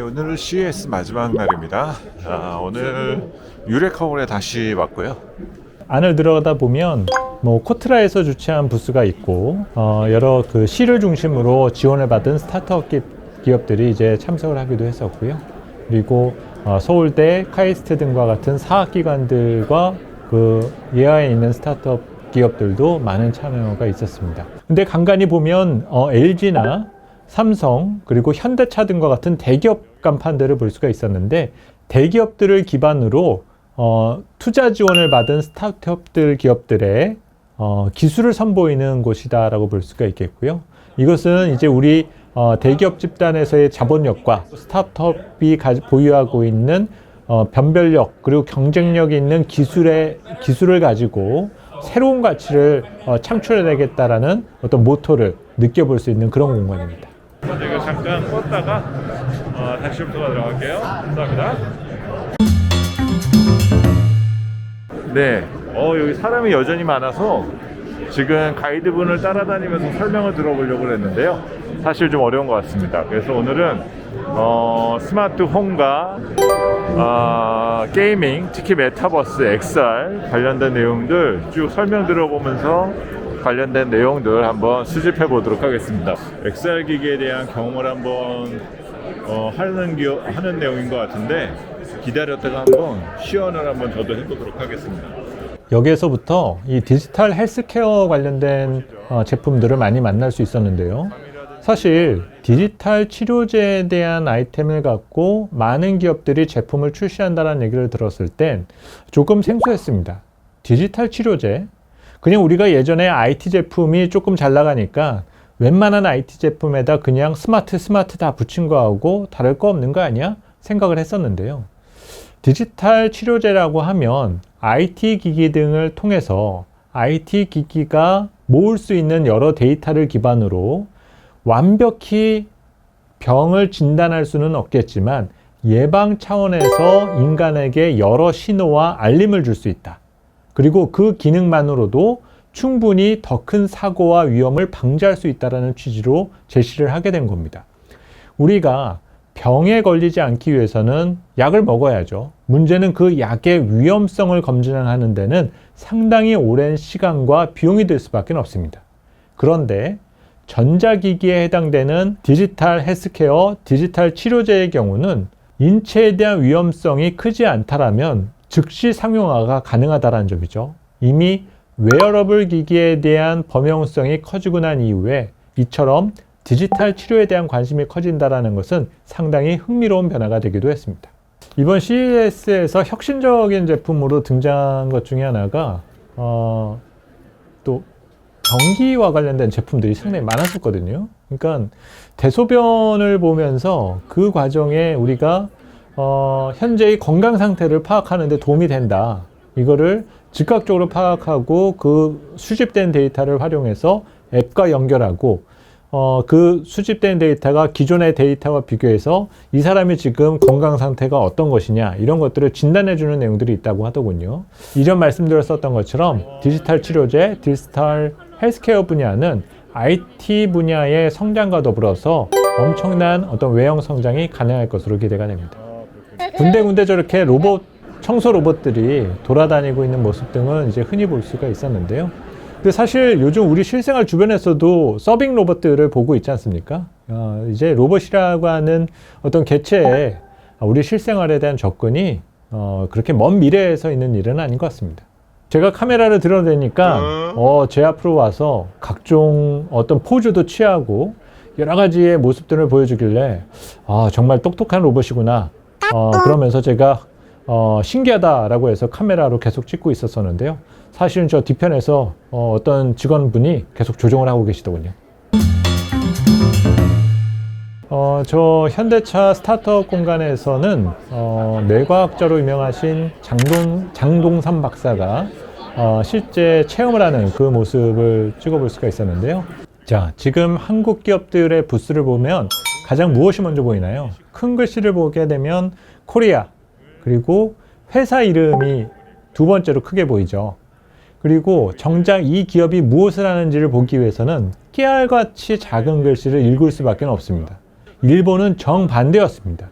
오늘은 CES 마지막 날입니다. 오늘 유레카몰에 다시 왔고요. 안을 들어가다 보면 코트라에서 주최한 부스가 있고 여러 그 C를 중심으로 지원을 받은 스타트업 기업들이 이제 참석을 하기도 했었고요. 그리고 서울대, 카이스트 등과 같은 사학기관들과 그 예하에 있는 스타트업 기업들도 많은 참여가 있었습니다. 근데 간간히 보면 LG나 삼성 그리고 현대차 등과 같은 대기업 간판들을 볼 수가 있었는데, 대기업들을 기반으로 투자 지원을 받은 스타트업들 기업들의 기술을 선보이는 곳이다라고 볼 수가 있겠고요. 이것은 이제 우리 대기업 집단에서의 자본력과 스타트업이 보유하고 있는 변별력 그리고 경쟁력이 있는 기술을 가지고 새로운 가치를 창출해내겠다라는 어떤 모토를 느껴볼 수 있는 그런 공간입니다. 제가 잠깐 껐다가 다시 좀 들어갈게요. 감사합니다. 네, 여기 사람이 여전히 많아서 지금 가이드분을 따라다니면서 설명을 들어보려고 했는데요. 사실 좀 어려운 것 같습니다. 그래서 오늘은 스마트 홈과 게이밍, 특히 메타버스, XR 관련된 내용들 쭉 설명 들어보면서 관련된 내용들 한번 수집해 보도록 하겠습니다. XR 기기에 대한 경험을 한번 하는 내용인 것 같은데, 기다렸다가 한번 시연을 한번 저도 해보도록 하겠습니다. 여기에서부터 이 디지털 헬스케어 관련된 제품들을 많이 만날 수 있었는데요. 사실 디지털 치료제에 대한 아이템을 갖고 많은 기업들이 제품을 출시한다는 얘기를 들었을 땐 조금 생소했습니다. 디지털 치료제? 그냥 우리가 예전에 IT 제품이 조금 잘 나가니까 웬만한 IT 제품에다 그냥 스마트 다 붙인 거하고 다를 거 없는 거 아니야? 생각을 했었는데요. 디지털 치료제라고 하면 IT 기기 등을 통해서 IT 기기가 모을 수 있는 여러 데이터를 기반으로 완벽히 병을 진단할 수는 없겠지만 예방 차원에서 인간에게 여러 신호와 알림을 줄 수 있다. 그리고 그 기능만으로도 충분히 더 큰 사고와 위험을 방지할 수 있다는 취지로 제시를 하게 된 겁니다. 우리가 병에 걸리지 않기 위해서는 약을 먹어야죠. 문제는 그 약의 위험성을 검증하는 데는 상당히 오랜 시간과 비용이 들 수밖에 없습니다. 그런데 전자기기에 해당되는 디지털 헬스케어, 디지털 치료제의 경우는 인체에 대한 위험성이 크지 않다라면 즉시 상용화가 가능하다는 점이죠. 이미 웨어러블 기기에 대한 범용성이 커지고 난 이후에 이처럼 디지털 치료에 대한 관심이 커진다는 것은 상당히 흥미로운 변화가 되기도 했습니다. 이번 CES에서 혁신적인 제품으로 등장한 것 중에 하나가 또 전기와 관련된 제품들이 상당히 많았었거든요. 그러니까 대소변을 보면서 그 과정에 우리가 현재의 건강 상태를 파악하는 데 도움이 된다. 이거를 즉각적으로 파악하고 그 수집된 데이터를 활용해서 앱과 연결하고 그 수집된 데이터가 기존의 데이터와 비교해서 이 사람이 지금 건강 상태가 어떤 것이냐 이런 것들을 진단해 주는 내용들이 있다고 하더군요. 이전 말씀드렸었던 것처럼 디지털 치료제, 디지털 헬스케어 분야는 IT 분야의 성장과 더불어서 엄청난 어떤 외형 성장이 가능할 것으로 기대가 됩니다. 군데군데 저렇게 청소 로봇들이 돌아다니고 있는 모습 등은 이제 흔히 볼 수가 있었는데요. 근데 사실 요즘 우리 실생활 주변에서도 서빙 로봇들을 보고 있지 않습니까? 이제 로봇이라고 하는 어떤 개체에 우리 실생활에 대한 접근이 그렇게 먼 미래에서 있는 일은 아닌 것 같습니다. 제가 카메라를 들어대니까 제 앞으로 와서 각종 어떤 포즈도 취하고 여러 가지의 모습들을 보여주길래 정말 똑똑한 로봇이구나. 그러면서 제가 신기하다라고 해서 카메라로 계속 찍고 있었었는데요. 사실은 저 뒤편에서 어떤 직원분이 계속 조종을 하고 계시더군요. 저 현대차 스타트업 공간에서는 뇌과학자로 유명하신 장동삼 박사가 실제 체험을 하는 그 모습을 찍어볼 수가 있었는데요. 자, 지금 한국 기업들의 부스를 보면 가장 무엇이 먼저 보이나요? 큰 글씨를 보게 되면 코리아, 그리고 회사 이름이 두 번째로 크게 보이죠. 그리고 정작 이 기업이 무엇을 하는지를 보기 위해서는 깨알같이 작은 글씨를 읽을 수밖에 없습니다. 일본은 정반대였습니다.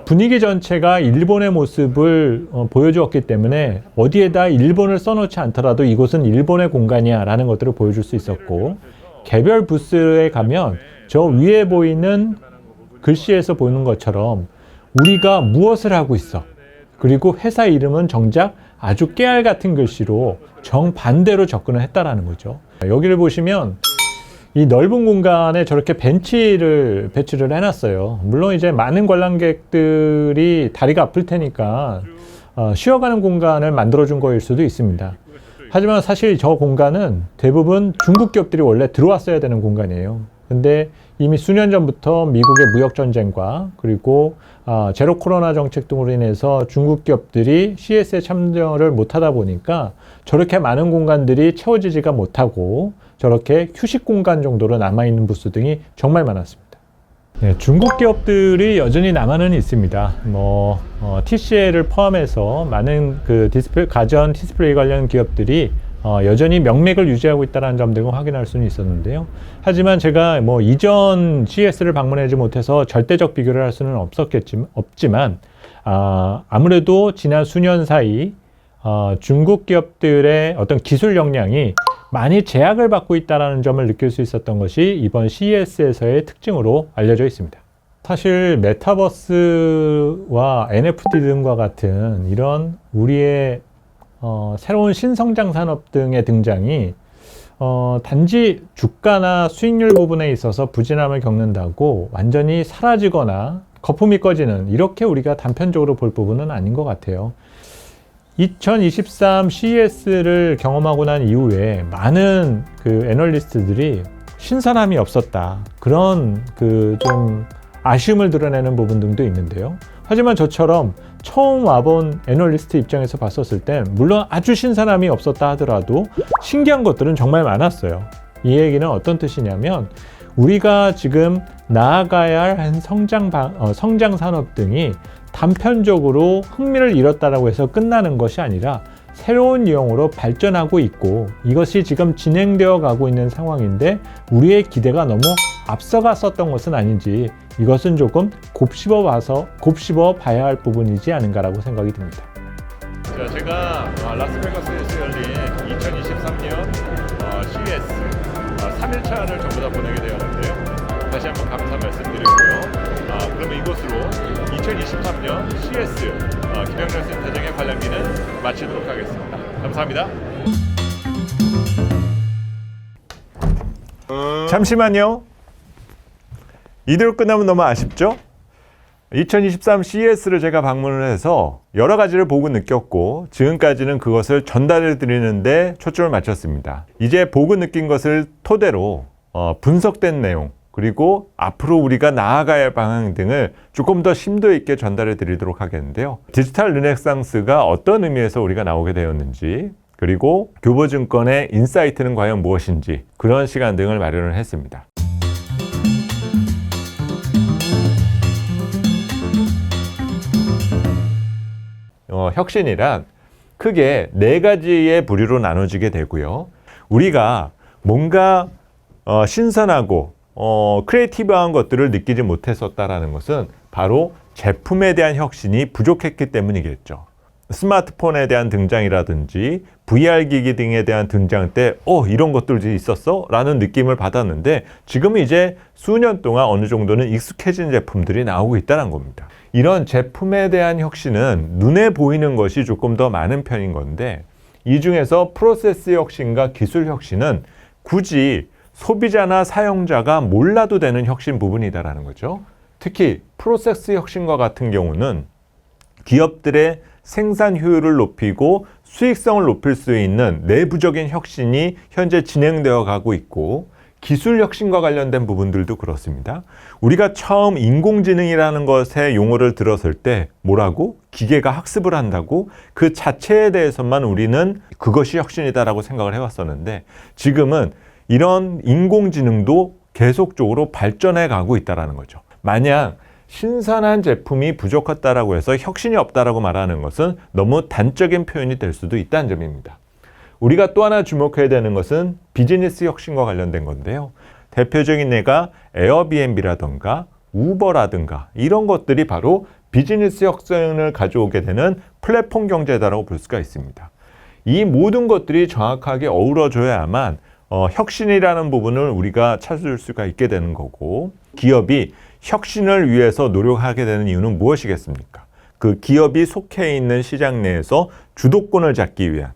분위기 전체가 일본의 모습을 보여주었기 때문에 어디에다 일본을 써놓지 않더라도 이곳은 일본의 공간이야 라는 것들을 보여줄 수 있었고, 개별 부스에 가면 저 위에 보이는 글씨에서 보이는 것처럼 우리가 무엇을 하고 있어, 그리고 회사 이름은 정작 아주 깨알 같은 글씨로 정반대로 접근을 했다라는 거죠. 여기를 보시면 이 넓은 공간에 저렇게 벤치를 배치를 해놨어요. 물론 이제 많은 관람객들이 다리가 아플 테니까 쉬어가는 공간을 만들어준 거일 수도 있습니다. 하지만 사실 저 공간은 대부분 중국 기업들이 원래 들어왔어야 되는 공간이에요. 근데 이미 수년 전부터 미국의 무역전쟁과 그리고 제로 코로나 정책 등으로 인해서 중국 기업들이 CS에 참여를 못하다 보니까 저렇게 많은 공간들이 채워지지가 못하고 저렇게 휴식 공간 정도로 남아있는 부스 등이 정말 많았습니다. 네, 중국 기업들이 여전히 남아는 있습니다. TCL을 포함해서 많은 그 가전 디스플레이 관련 기업들이 여전히 명맥을 유지하고 있다는 점 등을 확인할 수는 있었는데요. 하지만 제가 이전 CES를 방문하지 못해서 절대적 비교를 할 수는 없지만 아무래도 지난 수년 사이 중국 기업들의 어떤 기술 역량이 많이 제약을 받고 있다는 점을 느낄 수 있었던 것이 이번 CES에서의 특징으로 알려져 있습니다. 사실 메타버스와 NFT 등과 같은 이런 우리의 새로운 신성장 산업 등의 등장이 단지 주가나 수익률 부분에 있어서 부진함을 겪는다고 완전히 사라지거나 거품이 꺼지는, 이렇게 우리가 단편적으로 볼 부분은 아닌 것 같아요. 2023 CES를 경험하고 난 이후에 많은 그 애널리스트들이 신선함이 없었다, 그런 좀 아쉬움을 드러내는 부분 등도 있는데요. 하지만 저처럼 처음 와본 애널리스트 입장에서 봤었을 땐 물론 아주 신선함이 없었다 하더라도 신기한 것들은 정말 많았어요. 이 얘기는 어떤 뜻이냐면, 우리가 지금 나아가야 할 성장 산업 등이 단편적으로 흥미를 잃었다라고 해서 끝나는 것이 아니라 새로운 유형으로 발전하고 있고, 이것이 지금 진행되어 가고 있는 상황인데 우리의 기대가 너무 앞서갔었던 것은 아닌지, 이것은 조금 곱씹어 봐야 할 부분이지 않은가라고 생각이 듭니다. 자, 제가 라스베가스에서 열린 2023년 CES 3일차를 전부 다 보내게 되었는데요. 다시 한번 감사 말씀드리고요. 그러면 이것으로 2023년 CES 김영렬 센터장의 관람기는 마치도록 하겠습니다. 감사합니다. 잠시만요. 이대로 끝나면 너무 아쉽죠? 2023 CES를 제가 방문을 해서 여러 가지를 보고 느꼈고, 지금까지는 그것을 전달해 드리는데 초점을 맞췄습니다. 이제 보고 느낀 것을 토대로 분석된 내용, 그리고 앞으로 우리가 나아가야 할 방향 등을 조금 더 심도 있게 전달해 드리도록 하겠는데요. 디지털 르네상스가 어떤 의미에서 우리가 나오게 되었는지, 그리고 교보증권의 인사이트는 과연 무엇인지, 그런 시간 등을 마련을 했습니다. 혁신이란 크게 4가지의 부류로 나눠지게 되고요. 우리가 뭔가 신선하고 크리에이티브한 것들을 느끼지 못했었다라는 것은 바로 제품에 대한 혁신이 부족했기 때문이겠죠. 스마트폰에 대한 등장이라든지 VR 기기 등에 대한 등장 때 이런 것들이 있었어? 라는 느낌을 받았는데, 지금은 이제 수년 동안 어느 정도는 익숙해진 제품들이 나오고 있다는 겁니다. 이런 제품에 대한 혁신은 눈에 보이는 것이 조금 더 많은 편인 건데, 이 중에서 프로세스 혁신과 기술 혁신은 굳이 소비자나 사용자가 몰라도 되는 혁신 부분이다라는 거죠. 특히 프로세스 혁신과 같은 경우는 기업들의 생산 효율을 높이고 수익성을 높일 수 있는 내부적인 혁신이 현재 진행되어 가고 있고, 기술 혁신과 관련된 부분들도 그렇습니다. 우리가 처음 인공지능이라는 것의 용어를 들었을 때 뭐라고? 기계가 학습을 한다고? 그 자체에 대해서만 우리는 그것이 혁신이다라고 생각을 해왔었는데, 지금은 이런 인공지능도 계속적으로 발전해 가고 있다는 거죠. 만약 신선한 제품이 부족했다라고 해서 혁신이 없다라고 말하는 것은 너무 단적인 표현이 될 수도 있다는 점입니다. 우리가 또 하나 주목해야 되는 것은 비즈니스 혁신과 관련된 건데요. 대표적인 예가 에어비앤비라든가 우버라든가 이런 것들이 바로 비즈니스 혁신을 가져오게 되는 플랫폼 경제다라고 볼 수가 있습니다. 이 모든 것들이 정확하게 어우러져야만 혁신이라는 부분을 우리가 찾을 수가 있게 되는 거고, 기업이 혁신을 위해서 노력하게 되는 이유는 무엇이겠습니까? 그 기업이 속해 있는 시장 내에서 주도권을 잡기 위한,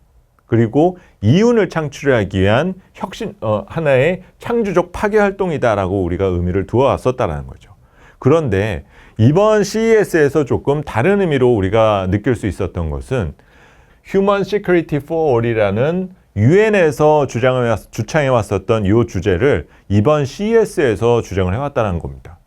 그리고 이윤을 창출하기 위한 혁신, 하나의 창조적 파괴 활동이다라고 우리가 의미를 두어왔었다는 거죠. 그런데 이번 CES에서 조금 다른 의미로 우리가 느낄 수 있었던 것은 Human Security for All이라는 유엔에서 주창해 왔었던 이 주제를 이번 CES에서 주장을 해왔다는 겁니다.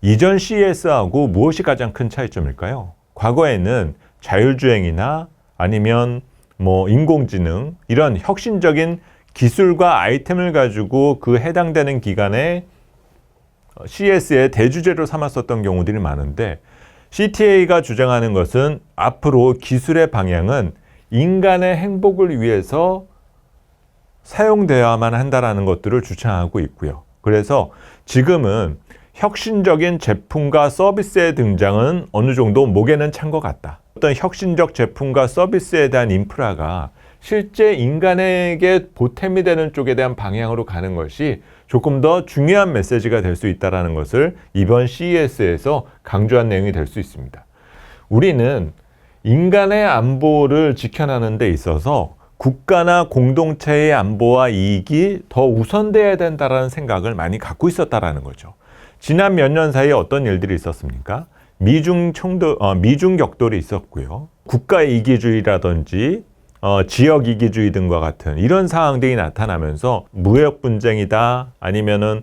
이전 CES하고 무엇이 가장 큰 차이점일까요? 과거에는 자율주행이나 아니면 인공지능 이런 혁신적인 기술과 아이템을 가지고 그 해당되는 기관에 CES의 대주제로 삼았었던 경우들이 많은데, CTA가 주장하는 것은 앞으로 기술의 방향은 인간의 행복을 위해서 사용되어야만 한다는 것들을 주창하고 있고요. 그래서 지금은 혁신적인 제품과 서비스의 등장은 어느 정도 목에는 찬 것 같다. 어떤 혁신적 제품과 서비스에 대한 인프라가 실제 인간에게 보탬이 되는 쪽에 대한 방향으로 가는 것이 조금 더 중요한 메시지가 될 수 있다는 것을 이번 CES에서 강조한 내용이 될 수 있습니다. 우리는 인간의 안보를 지켜나가는 데 있어서 국가나 공동체의 안보와 이익이 더 우선돼야 된다는 생각을 많이 갖고 있었다는 거죠. 지난 몇 년 사이에 어떤 일들이 있었습니까? 미중 격돌이 있었고요. 국가 이기주의라든지 지역 이기주의 등과 같은 이런 상황들이 나타나면서 무역 분쟁이다, 아니면은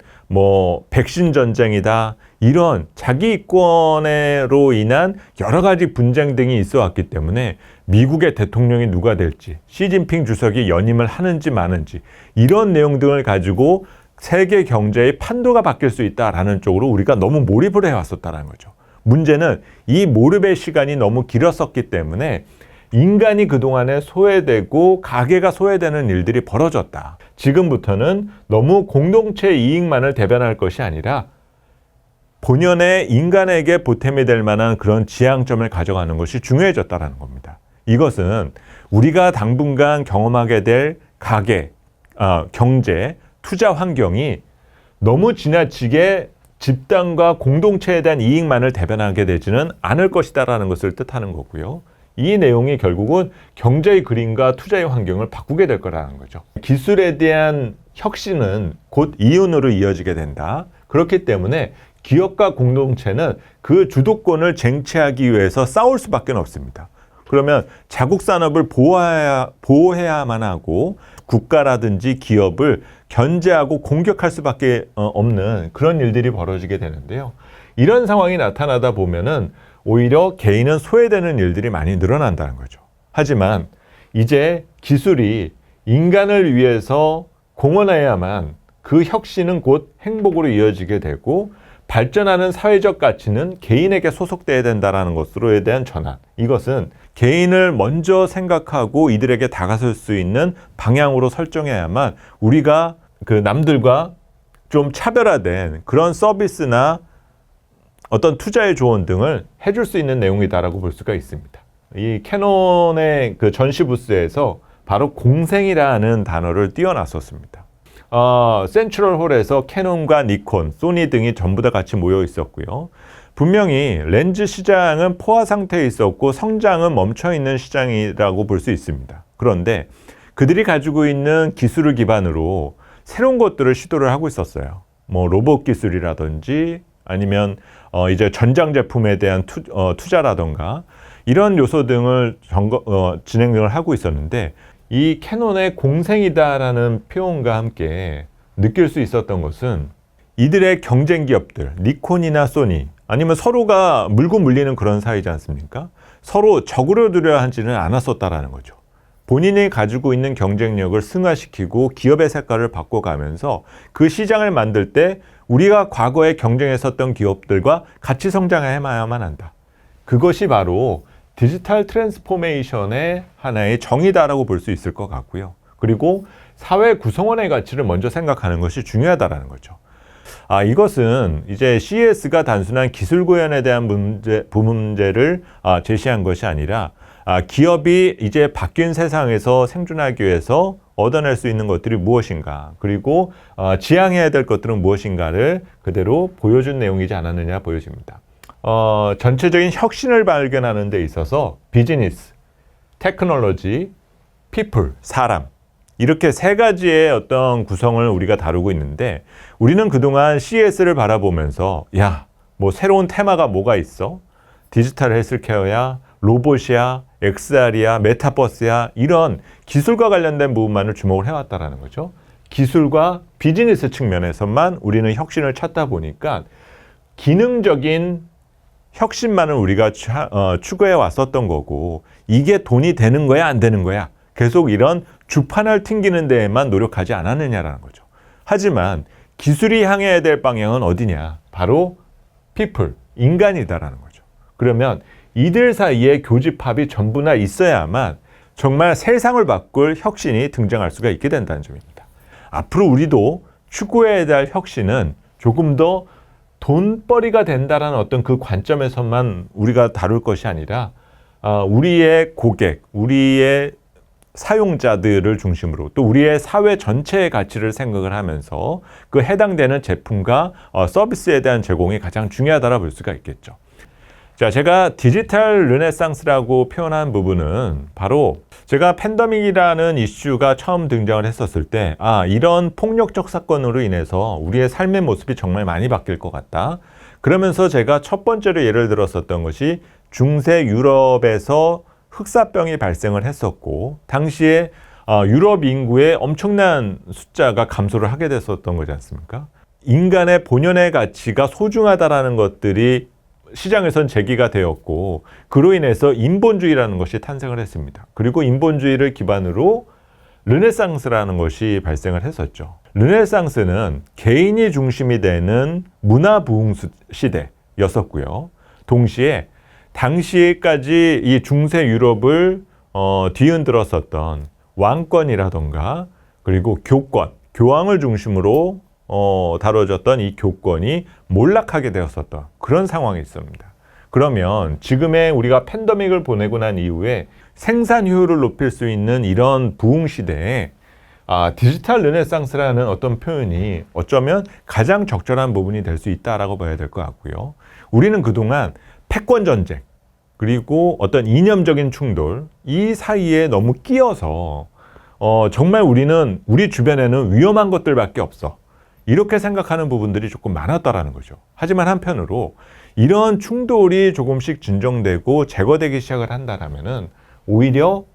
백신 전쟁이다, 이런 자기 이권으로 인한 여러 가지 분쟁 등이 있어 왔기 때문에 미국의 대통령이 누가 될지, 시진핑 주석이 연임을 하는지 마는지 이런 내용 등을 가지고 세계 경제의 판도가 바뀔 수 있다라는 쪽으로 우리가 너무 몰입을 해왔었다는 거죠. 문제는 이 몰입의 시간이 너무 길었었기 때문에 인간이 그동안에 소외되고 가계가 소외되는 일들이 벌어졌다. 지금부터는 너무 공동체 이익만을 대변할 것이 아니라 본연의 인간에게 보탬이 될 만한 그런 지향점을 가져가는 것이 중요해졌다는 겁니다. 이것은 우리가 당분간 경험하게 될 가계, 경제, 투자 환경이 너무 지나치게 집단과 공동체에 대한 이익만을 대변하게 되지는 않을 것이다라는 것을 뜻하는 거고요. 이 내용이 결국은 경제의 그림과 투자의 환경을 바꾸게 될 거라는 거죠. 기술에 대한 혁신은 곧 이윤으로 이어지게 된다. 그렇기 때문에 기업과 공동체는 그 주도권을 쟁취하기 위해서 싸울 수밖에 없습니다. 그러면 자국 산업을 보호해야만 하고 국가라든지 기업을 견제하고 공격할 수밖에 없는 그런 일들이 벌어지게 되는데요. 이런 상황이 나타나다 보면은 오히려 개인은 소외되는 일들이 많이 늘어난다는 거죠. 하지만 이제 기술이 인간을 위해서 공헌해야만 그 혁신은 곧 행복으로 이어지게 되고, 발전하는 사회적 가치는 개인에게 소속돼야 된다는 것으로에 대한 전환. 이것은 개인을 먼저 생각하고 이들에게 다가설 수 있는 방향으로 설정해야만 우리가 그 남들과 좀 차별화된 그런 서비스나 어떤 투자의 조언 등을 해줄 수 있는 내용이다라고 볼 수가 있습니다. 이 캐논의 그 전시 부스에서 바로 공생이라는 단어를 띄워놨었습니다. 센트럴 홀에서 캐논과 니콘, 소니 등이 전부 다 같이 모여 있었고요. 분명히 렌즈 시장은 포화 상태에 있었고 성장은 멈춰 있는 시장이라고 볼 수 있습니다. 그런데 그들이 가지고 있는 기술을 기반으로 새로운 것들을 시도를 하고 있었어요. 로봇 기술이라든지 아니면 이제 전장 제품에 대한 투자라던가 이런 요소 등을 진행을 하고 있었는데, 이 캐논의 공생이다라는 표현과 함께 느낄 수 있었던 것은 이들의 경쟁 기업들, 니콘이나 소니, 아니면 서로가 물고 물리는 그런 사이지 않습니까? 서로 적으로 들여야 하지는 않았었다라는 거죠. 본인이 가지고 있는 경쟁력을 승화시키고 기업의 색깔을 바꿔가면서 그 시장을 만들 때 우리가 과거에 경쟁했었던 기업들과 같이 성장해야만 한다. 그것이 바로 디지털 트랜스포메이션의 하나의 정의다라고 볼 수 있을 것 같고요. 그리고 사회 구성원의 가치를 먼저 생각하는 것이 중요하다라는 거죠. 이것은 이제 CES가 단순한 기술 구현에 대한 문제를 제시한 것이 아니라 기업이 이제 바뀐 세상에서 생존하기 위해서 얻어낼 수 있는 것들이 무엇인가, 그리고 지향해야 될 것들은 무엇인가를 그대로 보여준 내용이지 않았느냐 보여집니다. 전체적인 혁신을 발견하는 데 있어서 비즈니스, 테크놀로지, 피플, 사람, 이렇게 세 가지의 어떤 구성을 우리가 다루고 있는데, 우리는 그동안 CES를 바라보면서 뭐 새로운 테마가 뭐가 있어? 디지털 헬스케어야, 로봇이야, XR이야, 메타버스야, 이런 기술과 관련된 부분만을 주목을 해왔다라는 거죠. 기술과 비즈니스 측면에서만 우리는 혁신을 찾다 보니까 기능적인 혁신만을 우리가 추구해 왔었던 거고, 이게 돈이 되는 거야, 안 되는 거야? 계속 이런 주판을 튕기는 데에만 노력하지 않았느냐라는 거죠. 하지만 기술이 향해야 될 방향은 어디냐? 바로 people, 인간이다라는 거죠. 그러면 이들 사이에 교집합이 전부나 있어야만 정말 세상을 바꿀 혁신이 등장할 수가 있게 된다는 점입니다. 앞으로 우리도 추구해야 될 혁신은 조금 더 돈벌이가 된다라는 어떤 그 관점에서만 우리가 다룰 것이 아니라 우리의 고객, 우리의 사용자들을 중심으로 또 우리의 사회 전체의 가치를 생각을 하면서 그 해당되는 제품과 서비스에 대한 제공이 가장 중요하다고 볼 수가 있겠죠. 자, 제가 디지털 르네상스라고 표현한 부분은 바로 제가 팬데믹이라는 이슈가 처음 등장을 했었을 때 이런 폭력적 사건으로 인해서 우리의 삶의 모습이 정말 많이 바뀔 것 같다. 그러면서 제가 첫 번째로 예를 들었었던 것이 중세 유럽에서 흑사병이 발생을 했었고, 당시에 유럽 인구의 엄청난 숫자가 감소를 하게 됐었던 거지 않습니까? 인간의 본연의 가치가 소중하다라는 것들이 시장에선 제기가 되었고, 그로 인해서 인본주의라는 것이 탄생을 했습니다. 그리고 인본주의를 기반으로 르네상스라는 것이 발생을 했었죠. 르네상스는 개인이 중심이 되는 문화 부흥 시대였었고요. 동시에 당시까지 이 중세 유럽을 뒤흔들었었던 왕권이라던가 그리고 교권, 교황을 중심으로 다뤄졌던 이 교권이 몰락하게 되었었던 그런 상황이 있습니다. 그러면 지금의 우리가 팬데믹을 보내고 난 이후에 생산 효율을 높일 수 있는 이런 부흥 시대에 디지털 르네상스라는 어떤 표현이 어쩌면 가장 적절한 부분이 될 수 있다라고 봐야 될 것 같고요. 우리는 그동안 패권 전쟁, 그리고 어떤 이념적인 충돌, 이 사이에 너무 끼어서 정말 우리는 우리 주변에는 위험한 것들밖에 없어, 이렇게 생각하는 부분들이 조금 많았다라는 거죠. 하지만 한편으로 이런 충돌이 조금씩 진정되고 제거되기 시작을 한다라면은 오히려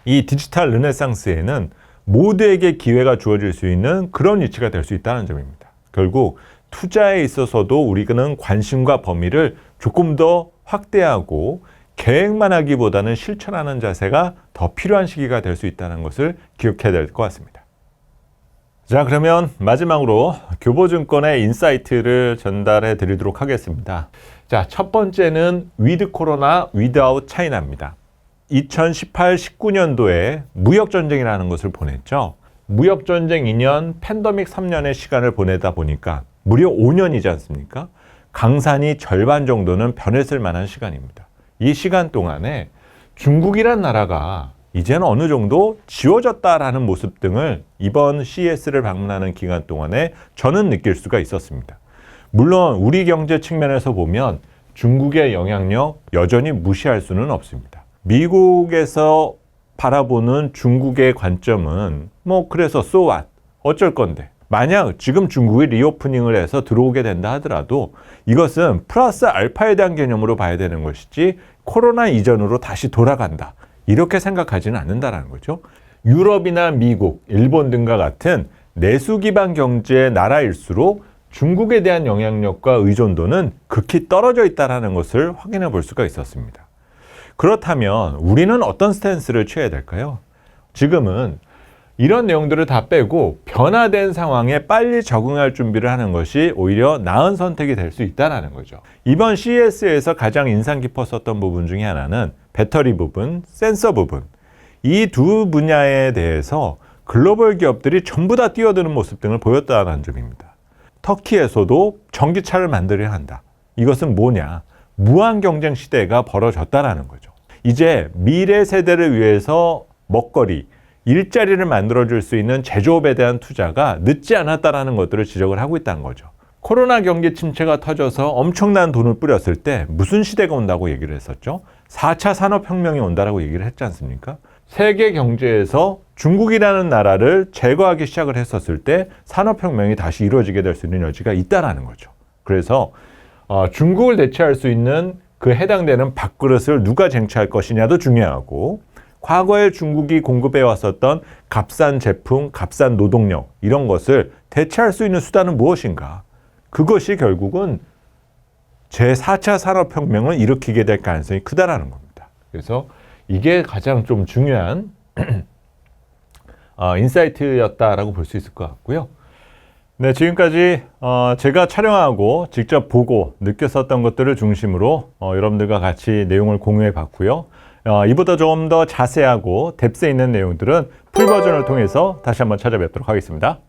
이 디지털 르네상스에는 모두에게 기회가 주어질 수 있는 그런 위치가 될 수 있다는 점입니다. 결국 투자에 있어서도 우리는 관심과 범위를 조금 더 확대하고 계획만 하기보다는 실천하는 자세가 더 필요한 시기가 될 수 있다는 것을 기억해야 될 것 같습니다. 자, 그러면 마지막으로 교보증권의 인사이트를 전달해 드리도록 하겠습니다. 자, 첫 번째는 위드 코로나, 위드아웃 차이나입니다. 2018-19년도에 무역전쟁이라는 것을 보냈죠. 무역전쟁 2년, 팬데믹 3년의 시간을 보내다 보니까 무려 5년이지 않습니까? 강산이 절반 정도는 변했을 만한 시간입니다. 이 시간 동안에 중국이란 나라가 이제는 어느 정도 지워졌다라는 모습 등을 이번 CES를 방문하는 기간 동안에 저는 느낄 수가 있었습니다. 물론 우리 경제 측면에서 보면 중국의 영향력 여전히 무시할 수는 없습니다. 미국에서 바라보는 중국의 관점은 그래서 so what? 어쩔 건데? 만약 지금 중국이 리오프닝을 해서 들어오게 된다 하더라도 이것은 플러스 알파에 대한 개념으로 봐야 되는 것이지 코로나 이전으로 다시 돌아간다, 이렇게 생각하지는 않는다라는 거죠. 유럽이나 미국, 일본 등과 같은 내수 기반 경제의 나라일수록 중국에 대한 영향력과 의존도는 극히 떨어져 있다는 것을 확인해 볼 수가 있었습니다. 그렇다면 우리는 어떤 스탠스를 취해야 될까요? 지금은 이런 내용들을 다 빼고 변화된 상황에 빨리 적응할 준비를 하는 것이 오히려 나은 선택이 될 수 있다는 거죠. 이번 CES에서 가장 인상 깊었었던 부분 중에 하나는 배터리 부분, 센서 부분, 이 두 분야에 대해서 글로벌 기업들이 전부 다 뛰어드는 모습 등을 보였다는 점입니다. 터키에서도 전기차를 만들어야 한다. 이것은 뭐냐? 무한 경쟁 시대가 벌어졌다라는 거죠. 이제 미래 세대를 위해서 먹거리, 일자리를 만들어줄 수 있는 제조업에 대한 투자가 늦지 않았다라는 것들을 지적을 하고 있다는 거죠. 코로나 경기 침체가 터져서 엄청난 돈을 뿌렸을 때 무슨 시대가 온다고 얘기를 했었죠? 4차 산업혁명이 온다라고 얘기를 했지 않습니까? 세계 경제에서 중국이라는 나라를 제거하기 시작을 했었을 때 산업혁명이 다시 이루어지게 될 수 있는 여지가 있다라는 거죠. 그래서 중국을 대체할 수 있는 그 해당되는 밥그릇을 누가 쟁취할 것이냐도 중요하고, 과거에 중국이 공급해 왔었던 값싼 제품, 값싼 노동력 이런 것을 대체할 수 있는 수단은 무엇인가? 그것이 결국은 제4차 산업혁명을 일으키게 될 가능성이 크다라는 겁니다. 그래서 이게 가장 좀 중요한 인사이트였다라고 볼 수 있을 것 같고요. 네, 지금까지 제가 촬영하고 직접 보고 느꼈었던 것들을 중심으로 여러분들과 같이 내용을 공유해 봤고요. 이보다 좀 더 자세하고 뎁스 있는 내용들은 풀 버전을 통해서 다시 한번 찾아뵙도록 하겠습니다.